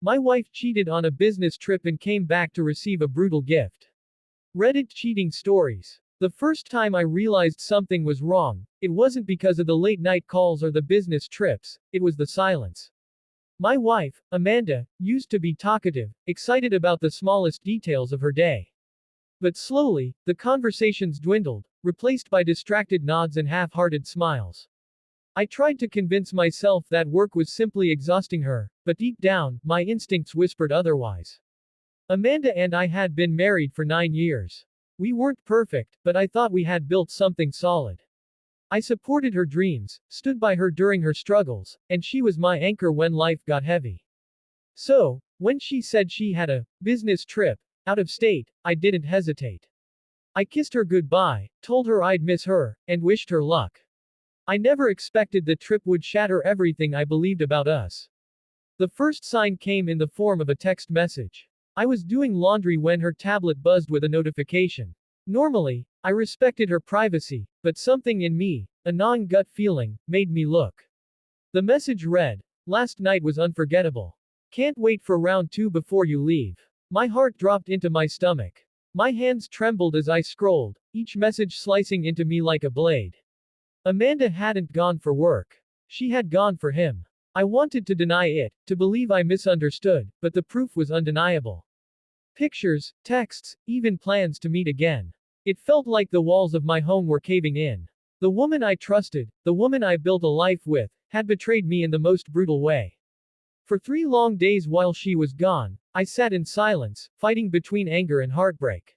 My wife cheated on a business trip and came back to receive a brutal gift. Reddit cheating stories. The first time I realized something was wrong, it wasn't because of the late night calls or the business trips, it was the silence. My wife, Amanda, used to be talkative, excited about the smallest details of her day. But slowly, the conversations dwindled, replaced by distracted nods and half-hearted smiles. I tried to convince myself that work was simply exhausting her, but deep down, my instincts whispered otherwise. Amanda and I had been married for 9 years. We weren't perfect, but I thought we had built something solid. I supported her dreams, stood by her during her struggles, and she was my anchor when life got heavy. So, when she said she had a business trip out of state, I didn't hesitate. I kissed her goodbye, told her I'd miss her, and wished her luck. I never expected the trip would shatter everything I believed about us. The first sign came in the form of a text message. I was doing laundry when her tablet buzzed with a notification. Normally, I respected her privacy, but something in me, a gnawing gut feeling, made me look. The message read, "Last night was unforgettable. Can't wait for round 2 before you leave." My heart dropped into my stomach. My hands trembled as I scrolled, each message slicing into me like a blade. Amanda hadn't gone for work. She had gone for him. I wanted to deny it, to believe I misunderstood, but the proof was undeniable. Pictures, texts, even plans to meet again. It felt like the walls of my home were caving in. The woman I trusted, the woman I built a life with, had betrayed me in the most brutal way. For 3 long days while she was gone, I sat in silence, fighting between anger and heartbreak.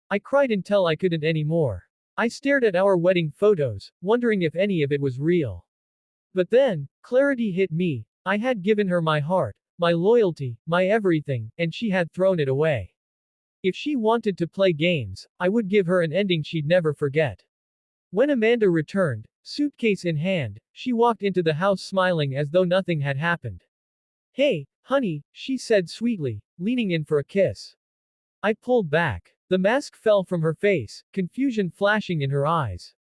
I cried until I couldn't anymore. I stared at our wedding photos, wondering if any of it was real. But then, clarity hit me. I had given her my heart, my loyalty, my everything, and she had thrown it away. If she wanted to play games, I would give her an ending she'd never forget. When Amanda returned, suitcase in hand, she walked into the house smiling as though nothing had happened. "Hey, honey," she said sweetly, leaning in for a kiss. I pulled back. The mask fell from her face, confusion flashing in her eyes.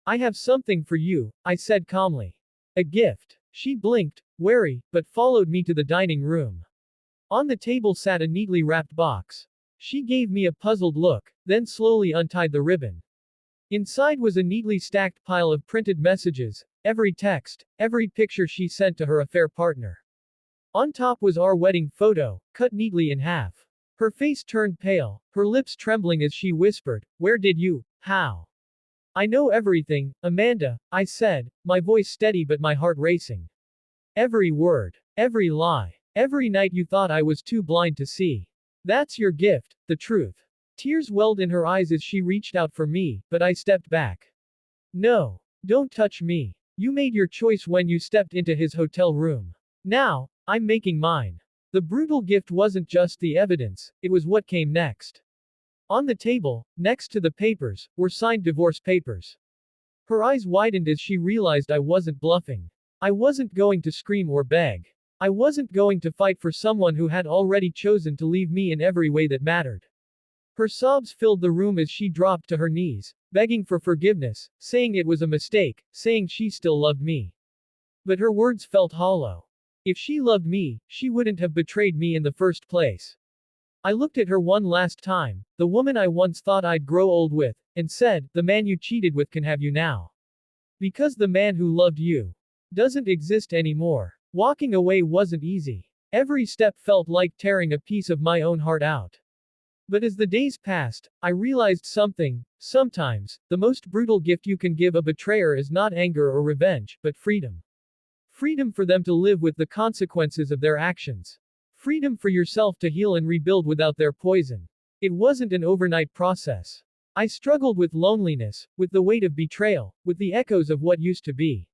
"I have something for you," I said calmly. "A gift." She blinked, wary, but followed me to the dining room. On the table sat a neatly wrapped box. She gave me a puzzled look, then slowly untied the ribbon. Inside was a neatly stacked pile of printed messages, every text, every picture she sent to her affair partner. On top was our wedding photo, cut neatly in half. Her face turned pale, her lips trembling as she whispered, "Where did you, how?" "I know everything, Amanda," I said, my voice steady but my heart racing. "Every word. Every lie. Every night you thought I was too blind to see. That's your gift, the truth." Tears welled in her eyes as she reached out for me, but I stepped back. "No. Don't touch me. You made your choice when you stepped into his hotel room. Now, I'm making mine." The brutal gift wasn't just the evidence, it was what came next. On the table, next to the papers, were signed divorce papers. Her eyes widened as she realized I wasn't bluffing. I wasn't going to scream or beg. I wasn't going to fight for someone who had already chosen to leave me in every way that mattered. Her sobs filled the room as she dropped to her knees, begging for forgiveness, saying it was a mistake, saying she still loved me. But her words felt hollow. If she loved me, she wouldn't have betrayed me in the first place. I looked at her one last time, the woman I once thought I'd grow old with, and said, "The man you cheated with can have you now. Because the man who loved you doesn't exist anymore." Walking away wasn't easy. Every step felt like tearing a piece of my own heart out. But as the days passed, I realized something. Sometimes, the most brutal gift you can give a betrayer is not anger or revenge, but freedom. Freedom for them to live with the consequences of their actions. Freedom for yourself to heal and rebuild without their poison. It wasn't an overnight process. I struggled with loneliness, with the weight of betrayal, with the echoes of what used to be.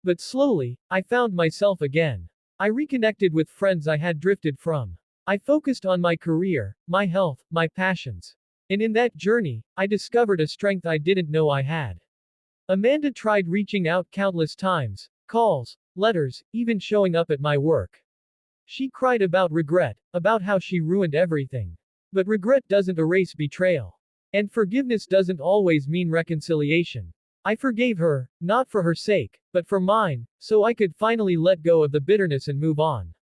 But slowly, I found myself again. I reconnected with friends I had drifted from. I focused on my career, my health, my passions. And in that journey, I discovered a strength I didn't know I had. Amanda tried reaching out countless times, calls, letters, even showing up at my work. She cried about regret, about how she ruined everything. But regret doesn't erase betrayal. And forgiveness doesn't always mean reconciliation. I forgave her, not for her sake, but for mine, so I could finally let go of the bitterness and move on.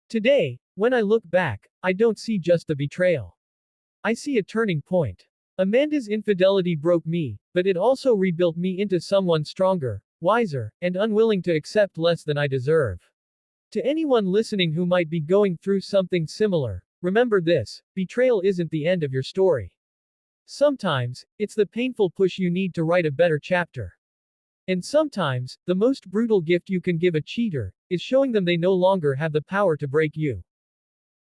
Today, When I look back, I don't see just the betrayal. I see a turning point. Amanda's infidelity broke me, but it also rebuilt me into someone stronger, wiser, and unwilling to accept less than I deserve. To anyone listening who might be going through something similar, remember this: betrayal isn't the end of your story. Sometimes, it's the painful push you need to write a better chapter. And sometimes, the most brutal gift you can give a cheater is showing them they no longer have the power to break you.